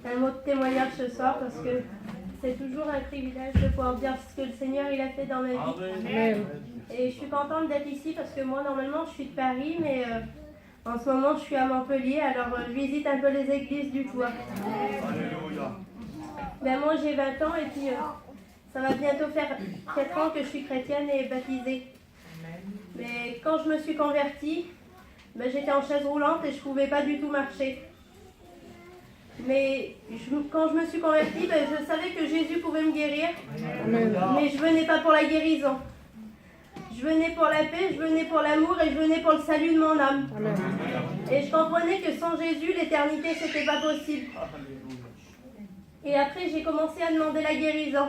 un mot de témoignage ce soir parce que c'est toujours un privilège de pouvoir dire ce que le Seigneur il a fait dans ma vie. Amen. Et je suis contente d'être ici parce que moi normalement je suis de Paris mais en ce moment je suis à Montpellier alors je visite un peu les églises du coin. Ben moi j'ai 20 ans et puis ça va bientôt faire 4 ans que je suis chrétienne et baptisée. Mais quand je me suis convertie, ben, j'étais en chaise roulante et je ne pouvais pas du tout marcher. Mais quand je me suis convertie, ben, je savais que Jésus pouvait me guérir. Amen. Mais je venais pas pour la guérison. Je venais pour la paix, je venais pour l'amour et je venais pour le salut de mon âme. Amen. Et je comprenais que sans Jésus, l'éternité, c'était pas possible. Et après, j'ai commencé à demander la guérison.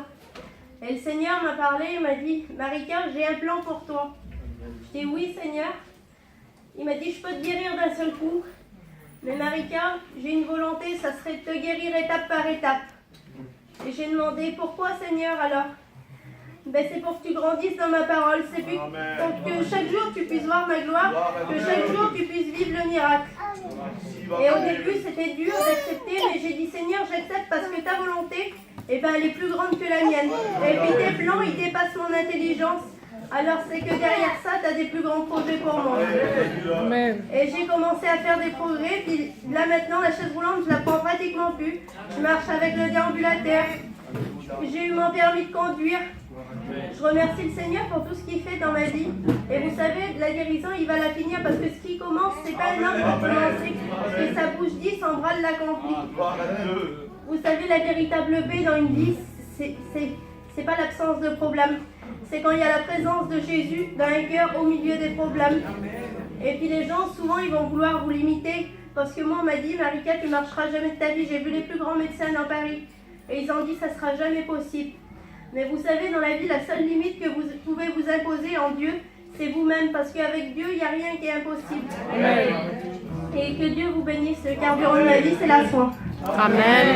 Et le Seigneur m'a parlé, il m'a dit, Marika, j'ai un plan pour toi. Je dis, oui, Seigneur. Il m'a dit, je peux te guérir d'un seul coup. Mais Marika, j'ai une volonté, ça serait de te guérir étape par étape. Et j'ai demandé, pourquoi, Seigneur, alors? Ben, c'est pour que tu grandisses dans ma parole. C'est pour que chaque jour, tu puisses voir ma gloire, que chaque jour, tu puisses vivre le miracle. Et au début, c'était dur d'accepter, mais j'ai dit, Seigneur, j'accepte parce que ta volonté, eh ben, elle est plus grande que la mienne. Et puis tes plans, ils dépassent mon intelligence. Alors c'est que derrière ça, tu as des plus grands projets pour moi. Amen. Et j'ai commencé à faire des progrès, puis là maintenant, la chaise roulante, je la prends pratiquement plus. Je marche avec le déambulateur. J'ai eu mon permis de conduire. Je remercie le Seigneur pour tout ce qu'il fait dans ma vie. Et vous savez, la guérison, il va la finir parce que ce qui commence, c'est pas un homme pour commencer. Et sa bouche dit, son bras l'accomplit. Vous savez, la véritable paix dans une vie, c'est pas l'absence de problème. C'est quand il y a la présence de Jésus dans un cœur au milieu des problèmes. Et puis les gens, souvent, ils vont vouloir vous limiter. Parce que moi, on m'a dit, Marika, tu ne marcheras jamais de ta vie. J'ai vu les plus grands médecins dans Paris. Et ils ont dit, ça ne sera jamais possible. Mais vous savez, dans la vie, la seule limite que vous pouvez vous imposer en Dieu, c'est vous-même. Parce qu'avec Dieu, il n'y a rien qui est impossible. Amen. Et que Dieu vous bénisse. Le carburant de la vie, c'est la foi. Amen.